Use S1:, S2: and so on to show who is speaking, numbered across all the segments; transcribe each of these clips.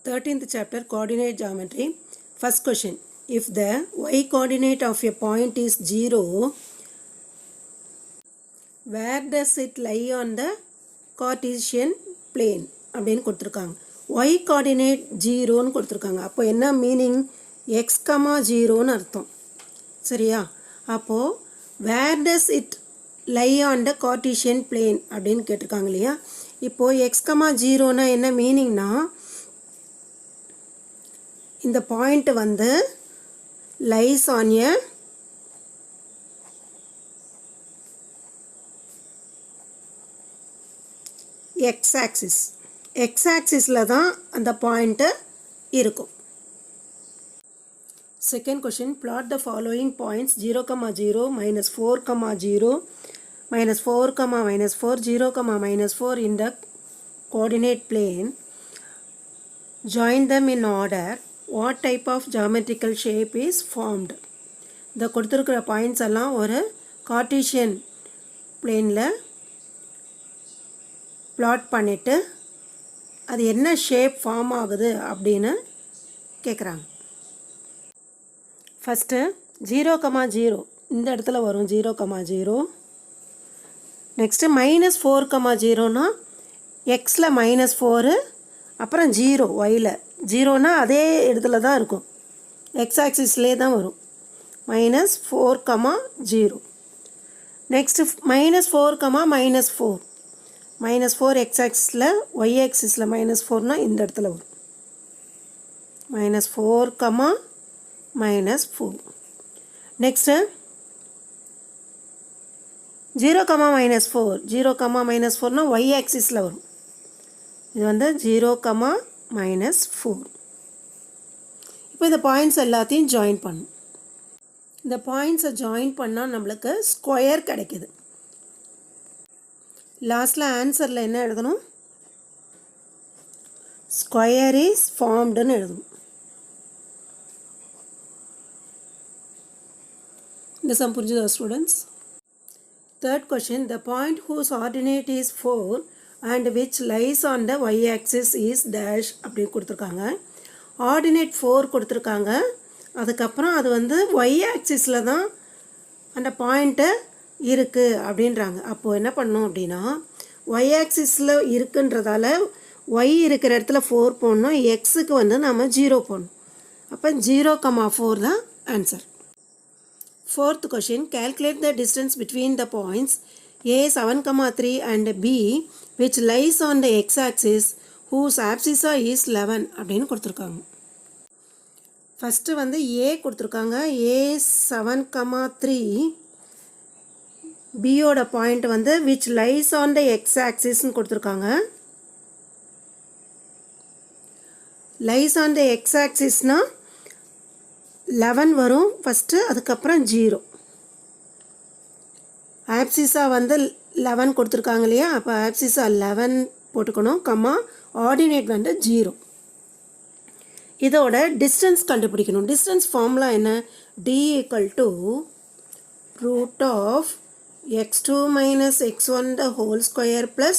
S1: 13th chapter coordinate geometry. First question, if the y coordinate of a point is 0, where does it lie on the Cartesian plane அப்படின்னு கொடுத்துருக்காங்க. y coordinate 0ன்னு கொடுத்துருக்காங்க. அப்போ என்ன meaning? x, 0ன்னு அர்த்தம். சரியா? அப்போது where does it lie on the Cartesian plane அப்படின்னு கேட்டிருக்காங்க இல்லையா? இப்போது x, 0னா என்ன மீனிங்னா, இந்த பாயிண்ட் வந்து lies on a x axis. X ஆக்சிஸில் தான் அந்த பாயிண்ட்டு இருக்கும். Second question, plot the following points 0, 0, -4, 0, -4, -4, 0, -4 in the coordinate plane. Join them in order. What type of geometrical shape is formed? இந்த கொடுத்துருக்கிற பாயிண்ட்ஸ் எல்லாம் ஒரு கார்ட்டீசியன் பிளேனில் பிளாட் பண்ணிவிட்டு அது என்ன ஷேப் ஃபார்ம் ஆகுது அப்படின்னு கேட்குறாங்க. ஃபஸ்ட்டு 0, 0 இந்த இடத்துல வரும் 0, 0. நெக்ஸ்ட்டு -4, 0னா எக்ஸில் -4, அப்புறம் 0 ஒயில் 0னா அதே இடத்துல தான் இருக்கும், எக்ஸ் ஆக்சிஸ்லேயே தான் வரும். -4, 0. நெக்ஸ்ட்டு -4, -4. -4 எக்ஸ் ஆக்சிஸில், ஒய் ஆக்சிஸில் -4னால் இந்த இடத்துல வரும். -4, -4. நெக்ஸ்ட்டு 0, -4. 0, -4னால் ஒய் ஆக்சிஸில் வரும். இது வந்து 0, -4. இப்போ இந்த பாயிண்ட்ஸ் எல்லாத்தையும் ஜாயின் பண்ணும். இந்த பாயிண்ட்ஸை ஜாயின் பண்ணால் நம்மளுக்கு ஸ்கொயர் கிடைக்கிது. லாஸ்ட்டில் ஆன்சரில் என்ன எழுதணும்? ஸ்கொயர் இஸ் ஃபார்ம்டுன்னு எழுதணும். இந்த சம் புரிஞ்சுதா students? Third question, the point whose ordinate is 4 and which lies on the y axis is dash அப்படின்னு கொடுத்துருக்காங்க. ஆர்டினேட் 4 கொடுத்துருக்காங்க. அதுக்கப்புறம் அது வந்து y ஆக்சிஸில் தான் அந்த பாயிண்ட்டு இருக்குது அப்படின்றாங்க. அப்போது என்ன பண்ணணும் அப்படின்னா, y ஆக்சிஸில் இருக்குன்றதால y இருக்கிற இடத்துல 4 போடணும், எக்ஸுக்கு வந்து நம்ம 0 போடணும். அப்போ 0, 4 தான் answer. Fourth question, calculate the distance between the points A 7, 3 and B which lies on the x-axis whose abscissa is 11 அப்படின்னு கொடுத்துருக்காங்க. ஃபஸ்ட்டு வந்து A கொடுத்துருக்காங்க. A 7, 3, Bயோட பாயிண்ட் வந்து which lies on the x-axisன்னு கொடுத்துருக்காங்க. lies on the x-axisனால் 11 வரும் first, அதுக்கப்புறம் 0. ஆப்சிஸா வந்து 11 கொடுத்துருக்காங்க இல்லையா? அப்போ ஆப்சிஸா 11 போட்டுக்கணும், ஆர்டினேட் வந்து 0. இதோட டிஸ்டன்ஸ் கண்டுபிடிக்கணும். டிஸ்டன்ஸ் ஃபார்முலா என்ன? D √(x2 - x1) the whole square plus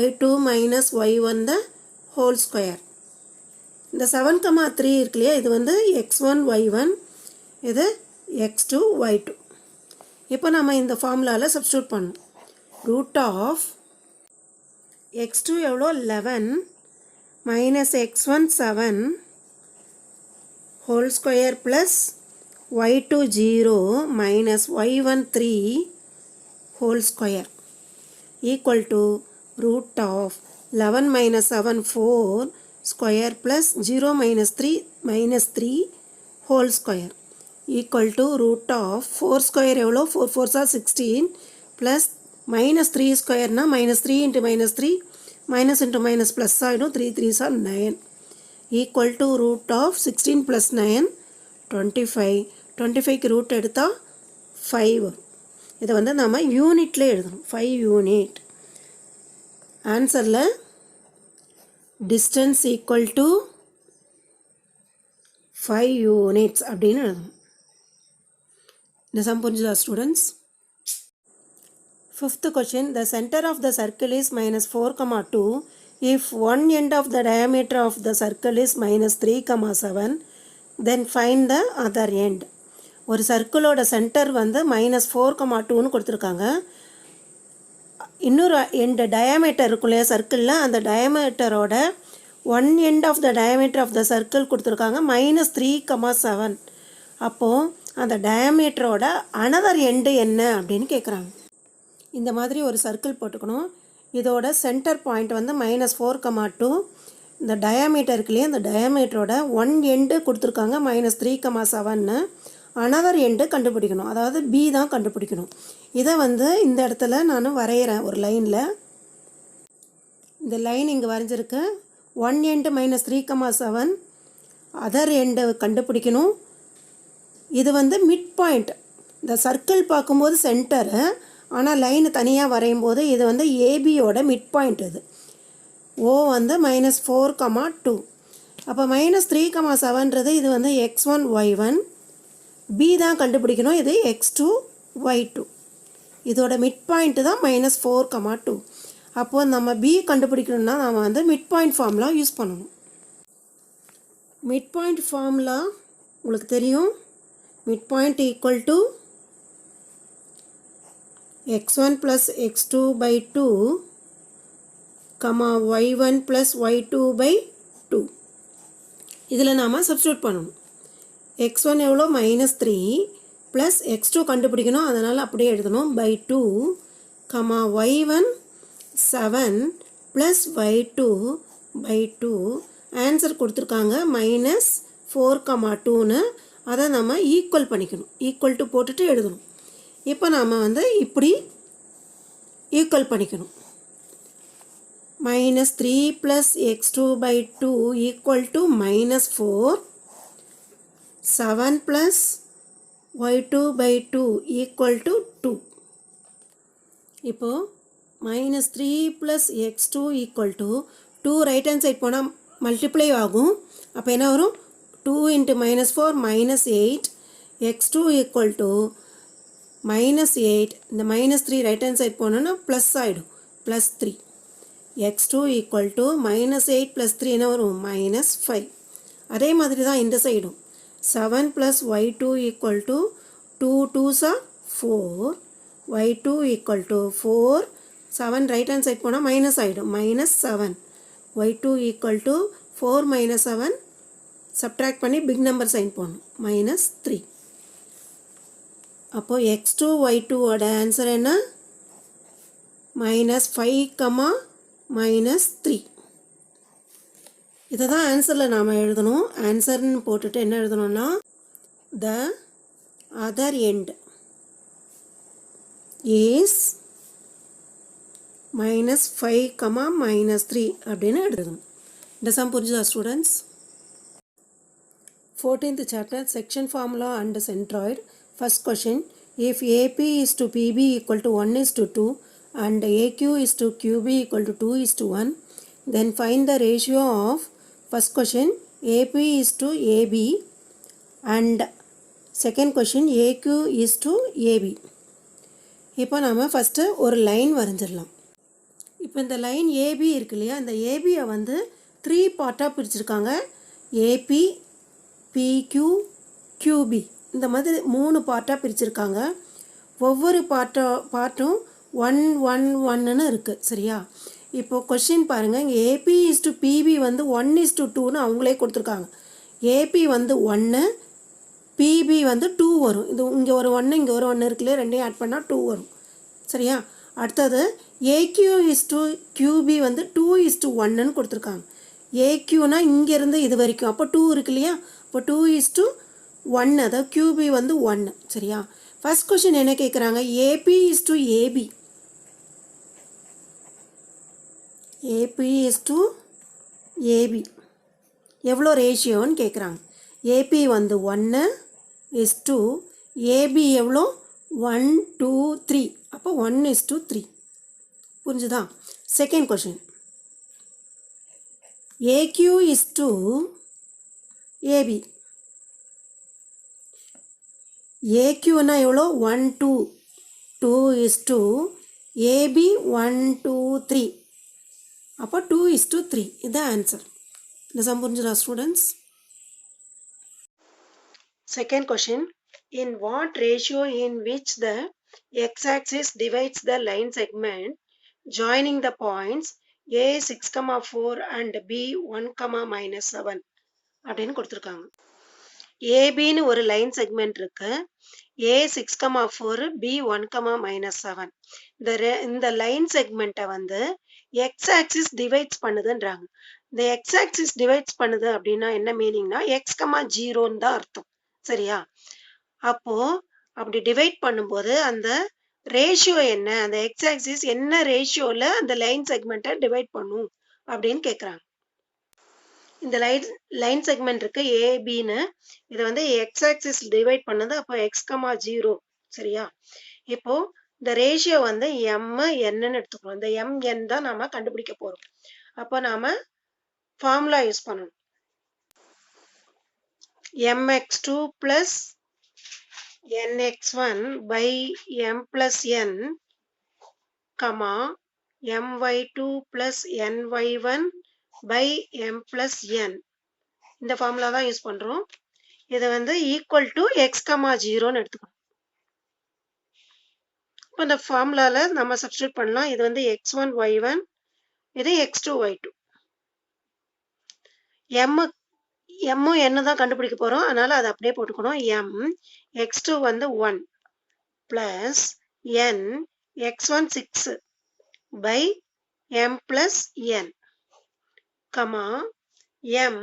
S1: y2 - y1 the whole square. இந்த 7, 3 இருக்கு இல்லையா? இது வந்து x1 y1, இது x2 y2. இப்போ நம்ம இந்த ஃபார்முலாவில் சப்ஸ்டியூட் பண்ணணும். √(x2) எவ்வளோ? 11 -x1 7 whole square plus y2 0 -y1 3 whole square equal to √11 - 7 4 square plus 0 -3 whole square equal to √4 square எவ்வளோ? 4 4s are 16 plus -3 square na -3 into -3 minus into minus plus ஆகிடும், 3 3s are 9 equal to √16 plus 9 25. 25க்கு root எடுத்தால் 5 வரும். இதை வந்து நம்ம யூனிட்டில் எழுதணும், 5 யூனிட். ஆன்சரில் டிஸ்டன்ஸ் ஈக்குவல் டு 5 யூனிட்ஸ் அப்படின்னு எழுதணும். இந்த சம் புரிஞ்சுதா students? Fifth question, the center of the circle is -4, 2 if one end of the diameter of the circle is minus 3, 7, then find the other end. ஒரு சர்க்கிளோட centre வந்து -4,2ன்னு கொடுத்துருக்காங்க. இன்னொரு end diameter இருக்கும் இல்லையா சர்க்கிளில், அந்த டயாமீட்டரோட one end of the diameter of the circle கொடுத்துருக்காங்க -3,7. அப்போது அந்த டயாமீட்டரோட அனதர் எண்டு என்ன அப்படின்னு கேட்குறாங்க. இந்த மாதிரி ஒரு சர்க்கிள் போட்டுக்கணும். இதோட சென்டர் பாயிண்ட் வந்து -4,2. இந்த டயாமீட்டர் இருக்குல்லையே, அந்த டயாமீட்டரோட ஒன் எண்டு கொடுத்துருக்காங்க -3,7ன்னு. அனதர் எண்டு கண்டுபிடிக்கணும், அதாவது பி தான் கண்டுபிடிக்கணும். இதை வந்து இந்த இடத்துல நான் வரைகிறேன் ஒரு லைனில். இந்த லைன் இங்கே வரைஞ்சிருக்கு. ஒன் எண்டு -3,7, அதர் எண்டு கண்டுபிடிக்கணும். இது வந்து மிட் பாயிண்ட். இந்த சர்க்கிள் பார்க்கும்போது சென்டரு, ஆனால் லைன் தனியாக வரையும் போது இது வந்து ஏபியோட மிட் பாயிண்ட். இது ஓ வந்து -4,2. அப்போ -3,7ன்றது இது வந்து x1 y1, பி தான் கண்டுபிடிக்கணும், இது x2 y2. இதோட மிட் பாயிண்ட் தான் -4,2. அப்போது நம்ம பி கண்டுபிடிக்கணும்னா நம்ம வந்து மிட் பாயிண்ட் ஃபார்முலா யூஸ் பண்ணணும். மிட் பாயிண்ட் ஃபார்முலா உங்களுக்கு தெரியும். Mid point equal to x1 plus x2 by 2, y1 plus y2 by 2. இதில் நாம் சப்ஸ்டியூட் பண்ணணும். x1 எவ்வளோ -3 ப்ளஸ் x2 கண்டுபிடிக்கணும், அதனால் அப்படியே எழுதணும் by 2, y1 7 plus y2 by 2. Answer கொடுத்துருக்காங்க -4,2ன்னு. அதை நம்ம ஈக்குவல் பண்ணிக்கணும். ஈக்குவல் டு போட்டுட்டு எழுதணும். இப்போ நாம் வந்து இப்படி ஈக்குவல் பண்ணிக்கணும். -3 plus x2 by 2 equal to -4. 7 plus y2 by 2 equal to 2. இப்போது -3 plus x2 equal to 2 right hand side போனால் மல்டிப்ளை ஆகும். அப்போ என்ன வரும்? 2 × -4 -8. x2 equal to -8. இந்த -3 ரைட் ஹேண்ட் சைட் போனோன்னா ப்ளஸ் ஆகிடும், +3. x2 ஈக்குவல் டு -8 + 3 என்ன வரும்? -5. அதே மாதிரி தான் இந்த சைடும். 7 plus y2 equal to 2 2s are 4. y2 equal to 4. 7 right hand side போனால் மைனஸ் ஆகிடும், -7. y2 ஈக்குவல் டு 4 - 7 சப்ட்ராக்ட் பண்ணி பிக் நம்பர் சைன் போடணும், -3. அப்போது x2 y2ஓட ஆன்சர் என்ன? -5, -3. இதை தான் ஆன்சரில் நாம் எழுதணும். ஆன்சர்னு போட்டுட்டு என்ன எழுதணும்னா த அதர் எண்ட் இஸ் -5, -3 அப்படின்னு எழுதணும். இந்த சம் புரிஞ்சுதா students? 14th chapter, section formula and centroid. First question, if AP is to PB equal to 1:2 and AQ is to QB equal to 2:1, then find the ratio of, first question, AP is to AB and second question, AQ is to AB. இப்போ நாம் first ஒரு line வரைஞ்சிடலாம். இப்போ இந்த line AB இருக்கு இல்லையா, இந்த ஏபியை வந்து 3 பார்ட்டாக பிரிச்சுருக்காங்க. ஏபி, பிக்யூ, கியூபி, இந்த மாதிரி 3 பார்ட்டாக பிரிச்சுருக்காங்க. ஒவ்வொரு பார்ட்டும் 1 1 1ன்னு இருக்குது. சரியா? இப்போது கொஷின் பாருங்கள். இங்கே ஏபி இஸ் டு பிபி வந்து 1:2ன்னு அவங்களே கொடுத்துருக்காங்க. ஏபி வந்து 1, பிபி வந்து 2 வரும். இது இங்கே ஒரு 1 இங்கே ஒரு 1 இருக்குல்லையே, ரெண்டையும் ஆட் பண்ணால் 2 வரும். சரியா? அடுத்தது ஏக்யூ இஸ் டு கியூபி வந்து 2:1ன்னு கொடுத்துருக்காங்க. ஏக்யூனா இங்கேருந்து இது வரைக்கும், அப்போ 2 இருக்கு இல்லையா, இப்போ 2:1, அதாவது கியூபி வந்து 1. சரியா? ஃபஸ்ட் கொஷின் என்ன கேட்குறாங்க? AB is to AB. AB is to AB எவ்வளோ ரேஷியோன்னு கேட்குறாங்க. ஏபி வந்து 1:2, ஏபி எவ்வளோ? 1 2 3, அப்போ 1:3. புரிஞ்சுதா? Second question, AQ is to AB. ஏக்யூனா எவ்வளோ? 1 2, 2:2, ஏபி 1 2 3. அப்போ 2:3 இதுதான் ஆன்சர். இந்த சம் புரிஞ்சுதா students? Second question, in what ratio in which the x-axis divides the line segment joining the points a 6,4 and b 1,-7 அப்படின்னு கொடுத்துருக்காங்க. ஏபின்னு ஒரு லைன் செக்மெண்ட் இருக்கு, a 6,4 b 1,-7. இந்த லைன் செக்மெண்ட்டை வந்து எக்ஸ் ஆக்சிஸ் டிவைட்ஸ் பண்ணுதுன்றாங்க. இந்த எக்ஸ் ஆக்சிஸ் டிவைட்ஸ் பண்ணுது அப்படின்னா என்ன மீனிங்னா x,0 தான் அர்த்தம். சரியா? அப்போ அப்படி டிவைட் பண்ணும்போது அந்த ரேஷியோ என்ன, அந்த எக்ஸ் ஆக்சிஸ் என்ன ரேஷியோல அந்த லைன் செக்மெண்ட்டை டிவைட் பண்ணும் அப்படின்னு கேட்குறாங்க. இந்த லைன் செக்மெண்ட் இருக்கு ஏபின்னு, இதை வந்து எக்ஸ் ஆக்சிஸ் டிவைட் பண்ணுது. அப்போ x,0. சரியா? இப்போ இந்த ரேஷியோ வந்து எம் என்னன்னு எடுத்துக்கிறோம். இந்த என் தான் நாம கண்டுபிடிக்க போறோம். அப்போ நாம ஃபார்முலா யூஸ் பண்ணணும். mx2 plus nx1 by m plus n, my2 plus ny1 by m plus n. இந்த ஃபார்முலா தான் யூஸ் பண்றோம். இதை வந்து ஈக்குவல் டு x,0ன்னு எடுத்துக்கணும். இப்போ இந்த ஃபார்முலால நம்ம சப்ஸ்டியூட் பண்ணலாம். இது வந்து x1 y1, இது x2 y2. எம்மும் என்ன தான் கண்டுபிடிக்க போறோம், அதனால அதை அப்படியே போட்டுக்கணும். m x2 வந்து 1 plus n x1 6 by m plus n, m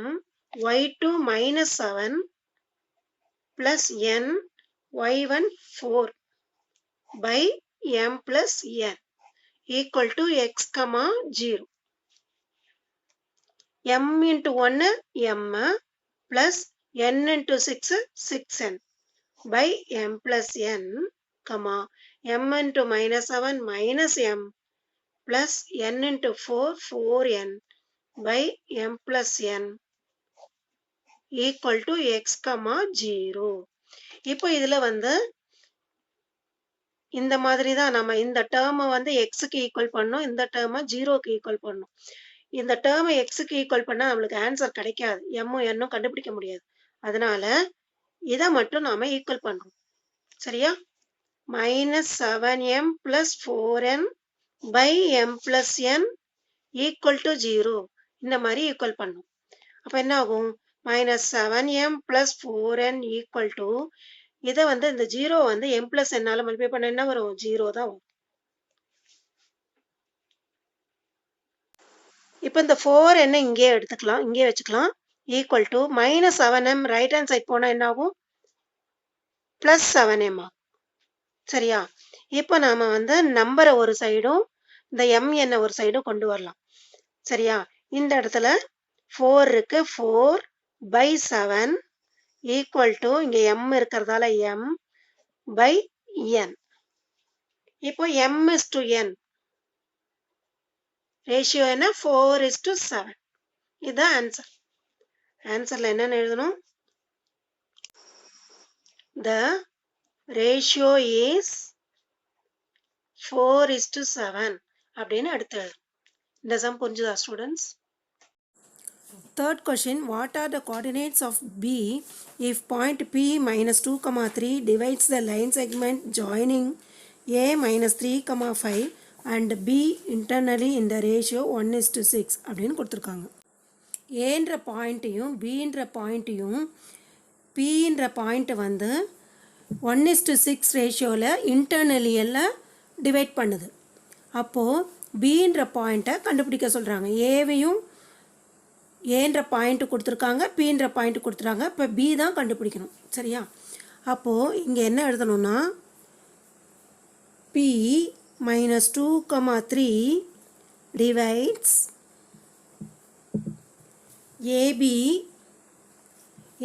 S1: y2 minus 7 plus n y1 4 by m plus n equal to x,0. m into 1 m plus n into 6 6n by m plus n, m into minus 7 minus m plus n into 4 4n by m plus n equal to x,0. இப்போ இதுல வந்து இந்த மாதிரி தான் நம்ம இந்த டேர்மை வந்து எக்ஸுக்கு ஈக்குவல் பண்ணோம், இந்த டேர்மை 0க்கு ஈக்குவல் பண்ணோம். இந்த டேர்மை எக்ஸுக்கு ஈக்குவல் பண்ணா நம்மளுக்கு ஆன்சர் கிடைக்காது, எம்மும் என்னும் கண்டுபிடிக்க முடியாது. அதனால இதை மட்டும் நாம ஈக்குவல் பண்றோம். சரியா? -7m plus 4n by m plus n equal to 0. இந்த மாதிரி ஈக்குவல் பண்ணும். அப்ப என்ன ஆகும்? -7m plus 4n equal to, இதை வந்து இந்த 0 வந்து m plus n ஆல மல்டிப்ளை பண்ண என்ன வரும்? 0 தான் வரும். இப்போ இந்த 4n இங்கே எடுத்துக்கலாம், இங்கே வச்சுக்கலாம். Equal to -7m right hand side போனா என்ன ஆகும்? +7m ஆகும். சரியா? இப்போ நாம வந்து நம்பரை ஒரு சைடும் இந்த mn ஒரு சைடும் கொண்டு வரலாம். சரியா? இந்த இடத்துல 4 இருக்கு, 4 by 7 ஈக்குவல் டு இங்க m இருக்கிறதால m by n. இப்போ m is to n ratio என்ன? 4:7. இதுதான் ஆன்சர். ஆன்சர்ல என்னன்னு எழுதணும்? The ratio is 4:7 அப்படின்னு எடுத்து எழுதணும். இந்த சம் புரிஞ்சுதா students? Third question, what are the coordinates of B if point P minus 2,3 divides the line segment joining A minus 3,5 and B internally in the ratio 1:6 அப்படின்னு கொடுத்துருக்காங்க. ஏன்ற பாயிண்ட்டையும் பின்ற பாயிண்ட்டையும் பின்ற பாயிண்ட்டை வந்து 1:6 ரேஷியோவில் இன்டர்னலி எல்லாம் டிவைட் பண்ணுது. அப்போது பின்ற பாயிண்ட்டை கண்டுபிடிக்க சொல்கிறாங்க. ஏவையும் ஏன்ற பாயிண்ட்டு கொடுத்துருக்காங்க, பின்ற பாயிண்ட்டு கொடுத்துருக்காங்க. இப்போ பி தான் கண்டுபிடிக்கணும். சரியா? அப்போது இங்கே என்ன எழுதணும்னா P minus 2,3 divides AB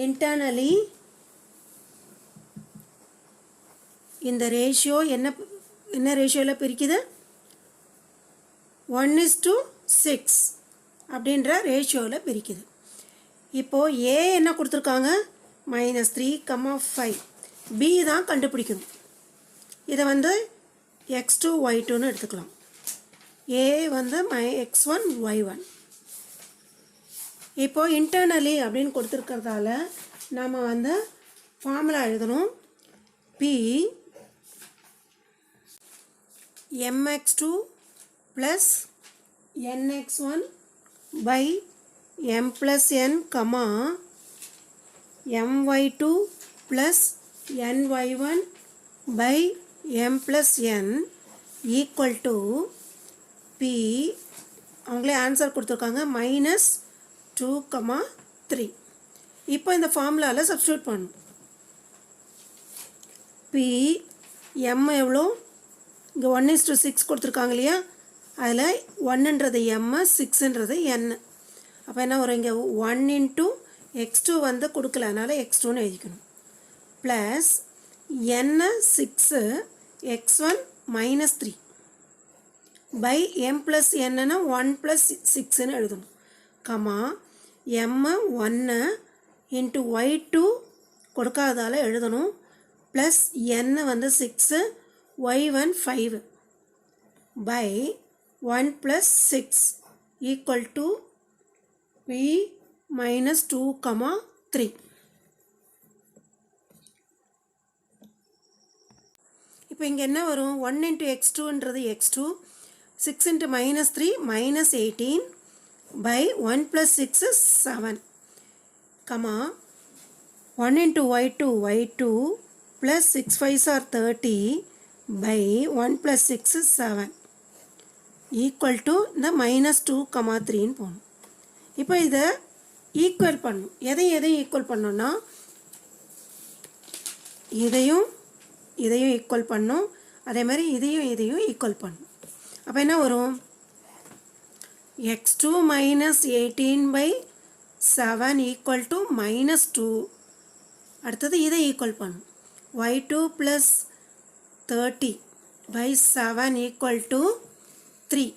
S1: internally இந்த ரேஷியோ என்ன ரேஷியோவில் பிரிக்குது? 1:6 அப்படின்ற ரேஷியோவில் பிரிக்குது. இப்போது ஏ என்ன கொடுத்துருக்காங்க? -3,5. பி தான் கண்டுபிடிக்கணும். இதை வந்து x2 y2ன்னு எடுத்துக்கலாம். ஏ வந்து x1 y1. இப்போது இன்டர்னலி அப்படின்னு கொடுத்துருக்கிறதால நாம் வந்து ஃபார்முலா எழுதணும். P mx2 plus nx1 by m plus n comma my2 plus ny1 by m plus n equal to P அவங்களே ஆன்சர் கொடுத்துருக்காங்க -2, 3. இப்போ இந்த ஃபார்முலாவில் சப்ஸ்டியூட் பண்ணணும். P m எவ்வளோ, இங்கே 1:6 கொடுத்துருக்காங்க இல்லையா, அதில் 1ன்றது m, 6ன்றது n. அப்போ என்ன வரும், இங்கே 1 × x2 வந்து கொடுக்கல, அதனால் x2ன்னு எழுதிக்கணும். Plus n 6 x1 -3 by m plus என்னன்னா 1 + 6ன்னு எழுதணும். கமா m 1 × y2 கொடுக்காதால் எழுதணும். ப்ளஸ் n வந்து 6, y1 5 by 1 + 6 equal to P -2, 3. இப்போ இங்கே என்ன வரும், 1 × x2ன்றது x2, 6 × -3 -18 by 1 + 6 7, comma 1 × y2 y2 plus 6 5s are 30 by 1 + 6 7 equal to இந்த -2, 3ன்னு போகணும். இப்போ இதை ஈக்குவல் பண்ணணும். எதையும் ஈக்குவல் பண்ணோன்னா இதையும் ஈக்குவல் பண்ணணும், அதே மாதிரி இதையும் ஈக்குவல் பண்ணணும். அப்போ என்ன வரும், x2 - 18/7 equal to -2. அடுத்தது இதை ஈக்குவல் பண்ணும். y2 + 30/7 equal to 3.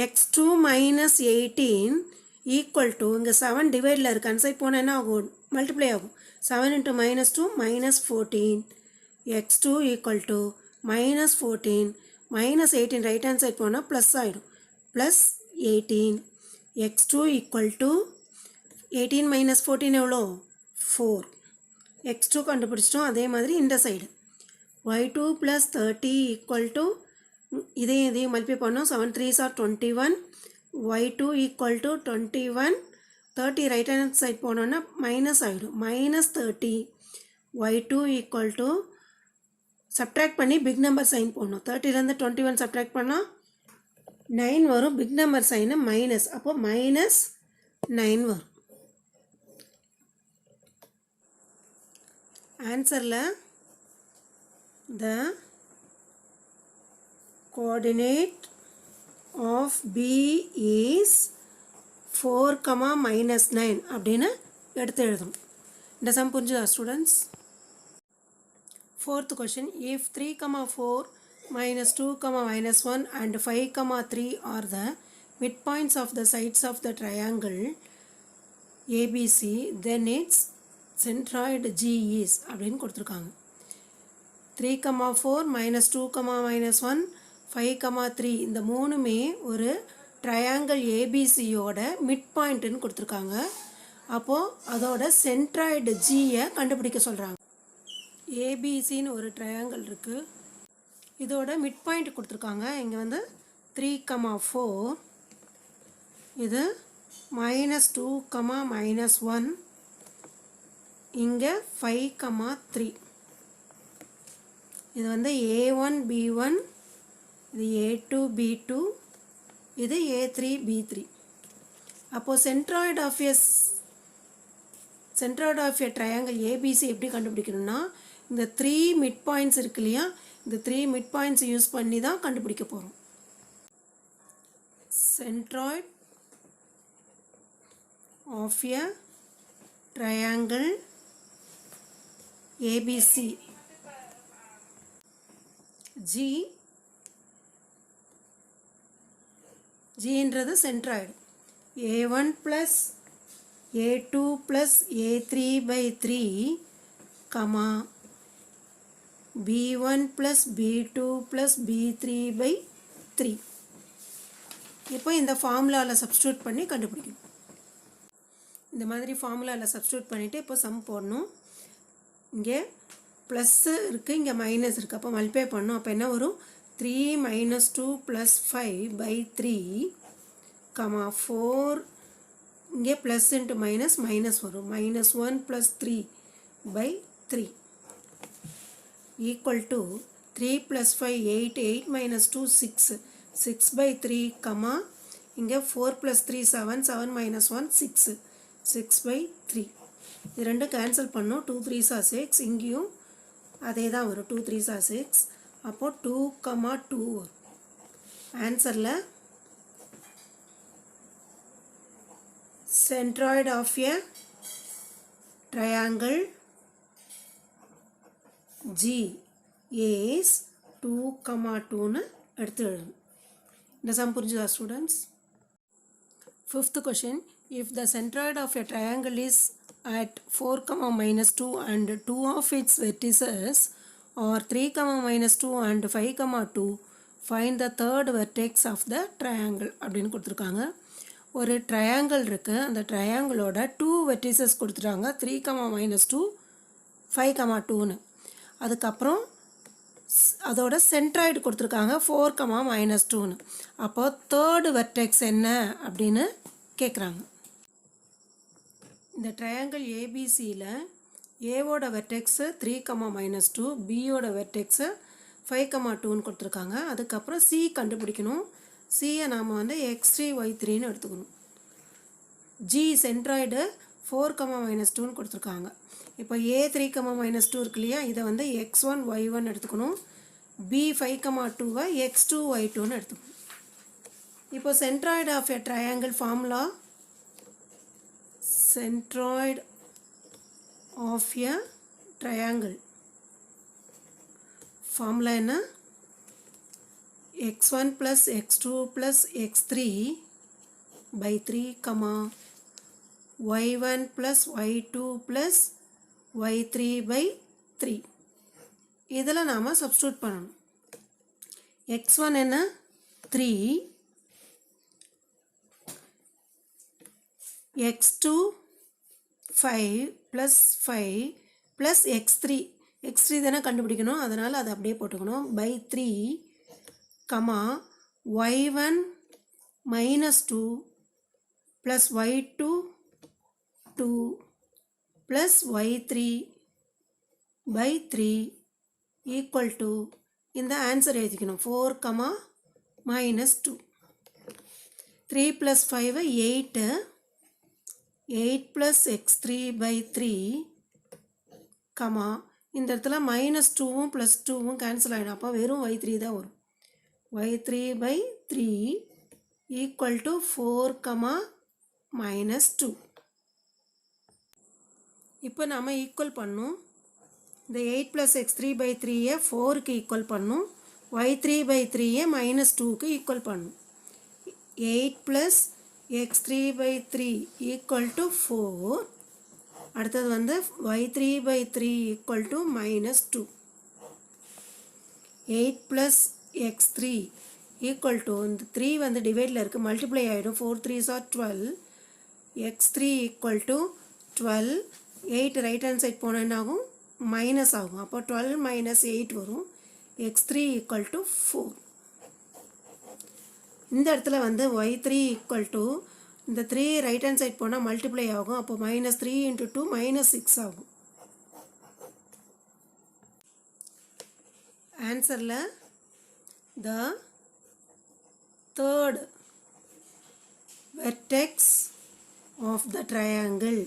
S1: x2 - 18 equal to, இங்கே 7 டிவைடில் இருக்குது, அன்சைட் போனால் என்ன ஆகும், மல்டிப்ளை ஆகும். 7 × -2 -14. x2 equal to -14 -18 right hand side போனால் ப்ளஸ் ஆகிடும், ப்ளஸ் 18. x2 equal to 18 - 14 எவ்வளோ, 4. x2 கண்டுபிடிச்சிட்டோம். அதே மாதிரி இந்த சைடு y2 + 30 equal to, இதையும் மல்டிப்ளை பண்ணோம். 7 3s are 21, y2 equal to 21. 30 right hand side போனோன்னா மைனஸ் ஆகிடும், -30. y2 equal to, சப்ட்ராக்ட் பண்ணி பிக் நம்பர் சைன் போடணும். 30லேருந்து 21 சப்ட்ராக்ட் பண்ணால் 9 வரும், பிக் நம்பர் சைனு மைனஸ், அப்போது -9 வரும். ஆன்சரில் the coordinate of P is 4, -9 அப்படின்னு எடுத்து எழுதணும். இந்த சம் புரிஞ்சுதா students? Fourth question, if 3, 4, -2, -1 and 5, 3 are the midpoints of the sides of the triangle ABC, then its centroid G is அப்படின்னு கொடுத்துருக்காங்க. 3, 4, -2, -1, 5, 3 இந்த மூணுமே ஒரு ட்ரையாங்கிள் ஏபிசியோட மிட் பாயிண்ட்டுன்னு கொடுத்துருக்காங்க. அப்போது அதோட சென்ட்ராய்டு ஜியை கண்டுபிடிக்க சொல்கிறாங்க. ஏபிசின்னு ஒரு ட்ரையாங்கிள் இருக்குது, இதோட மிட் பாயிண்ட் கொடுத்துருக்காங்க. இங்கே வந்து 3, 4, இது -2, -1, இங்கே 5, 3. இது வந்து A1 B1, இது A2 B2, இது A3 B3. அப்போது centroid of a triangle ABC எப்படி கண்டுபிடிக்கணும்னா, இந்த 3 மிட் பாயிண்ட்ஸ் இருக்கு இல்லையா, இந்த 3 மிட் பாயிண்ட்ஸ் யூஸ் பண்ணி தான் கண்டுபிடிக்க போகிறோம். Centroid of a triangle ABC, ஜின்றது centroid. A1 + A2 + A3/3, b1 plus b2 plus b3 by 3. இப்போ இந்த ஃபார்முலாவில் சப்ஸ்டியூட் பண்ணி கண்டுபிடிக்கணும். இந்த மாதிரி ஃபார்முலாவில் சப்ஸ்டியூட் பண்ணிவிட்டு இப்போ சம் போடணும். இங்கே ப்ளஸ்ஸு இருக்குது, இங்கே மைனஸ் இருக்குது. அப்போ மல்டிப்ளை பண்ணணும். அப்போ என்ன வரும்? 3 minus 2 plus 5 by 3, 4, இங்கே ப்ளஸ் இன்ட்டு மைனஸ் வரும். -1 plus 3 by 3 equal to 3 plus 5 8, 8 minus 2 6, 6 by 3, இங்கே 4 plus 3 7, 7 minus 1 6, 6 by 3. இது ரெண்டும் கேன்சல் பண்ணோம். 2 3s are 6, இங்கேயும் அதே தான் வரும். 2 3s are 6. அப்போது 2, 2 வரும். ஆன்சரில் centroid of a triangle G is 2, 2ன்னு எடுத்து எழுதணும். இந்த சம் புரிஞ்சுதா students? Fifth question, if the centroid of a triangle is at 4, -2 and 2 of its vertices are 3, -2 and 5, 2, find the third vertex of the triangle அப்படின்னு கொடுத்துருக்காங்க. ஒரு triangle இருக்குது. அந்த ட்ரையாங்கிளோட 2 vertices கொடுத்துட்டாங்க. 3, -2, 5, 2ன்னு. அதுக்கப்புறம் அதோட சென்ட்ராய்டு கொடுத்துருக்காங்க 4, -2ன்னு. அப்போ தேர்டு வெர்டெக்ஸ் என்ன அப்படின்னு கேட்குறாங்க. இந்த ட்ரையாங்கிள் ஏபிசியில் ஏவோட வெர்டெக்ஸு 3, -2, பியோட வெர்டெக்ஸு 5, 2ன்னு கொடுத்துருக்காங்க. அதுக்கப்புறம் சி கண்டுபிடிக்கணும். சியை நாம் வந்து x3 y3ன்னு எடுத்துக்கணும். ஜி சென்ட்ராய்டு 4, -2ன்னு கொடுத்துருக்காங்க. இப்போ A3, -2 இருக்கு இல்லையா, இதை வந்து x1 y1 எடுத்துக்கணும். B5, 2வை x2 y2ன்னு எடுத்துக்கணும். இப்போ centroid of a triangle formula, centroid of a triangle formula என்ன? x1 plus x2 plus x3 by 3, y1 plus y2 plus y3 by 3. இதில் நாம் சப்ஸ்டியூட் பண்ணணும். x1 என்ன? 3, x2 5 plus 5 plus x3 தானே கண்டுபிடிக்கணும். அதனால் அதை அப்படியே போட்டுக்கணும். by 3, y1 -2 plus y2 2 plus y3 by 3 equal to இந்த ஆன்சர் எழுதிக்கணும். 4, -2. 3 plus 5 8, 8 plus x3 by 3, இந்த இடத்துல -2வும் +2வும் கேன்சல் ஆகிடும். அப்போ வெறும் y3 தான் வரும். y3 by 3 equal to 4, -2. இப்போ நாம் ஈக்குவல் பண்ணணும். இந்த 8 plus x3 by 3யை 4க்கு ஈக்குவல் பண்ணணும். y3 by 3யை -2க்கு ஈக்குவல் பண்ணணும். 8 plus x3 by 3 equal to 4. அடுத்தது வந்து y3 by 3 equal to -2. 8 plus x3 equal to, இந்த 3 வந்து டிவைடில் இருக்குது, மல்டிப்ளை ஆகிடும். 4 3s are 12. x3 equal to 12. 8 right hand side போனால் என்ன ஆகும்? மைனஸ் ஆகும். அப்போ 12 minus 8 வரும். x3 equal to 4. இந்த இடத்துல வந்து y3 equal to, இந்த 3 ரைட் ஹேண்ட் சைட் போனால் மல்டிப்ளை ஆகும். அப்போ -3 × 2 -6 ஆகும். ஆன்சரில் the third vertex of the triangle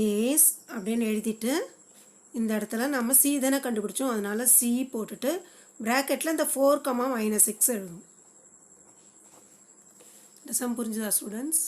S1: is அப்படின்னு எழுதிட்டு, இந்த இடத்துல நம்ம சி தானே கண்டுபிடிச்சோம், அதனால் சி போட்டுட்டு ப்ராக்கெட்டில் இந்த 4, -6 எழுதும். இந்த சம் புரிஞ்சுதா ஸ்டூடெண்ட்ஸ்?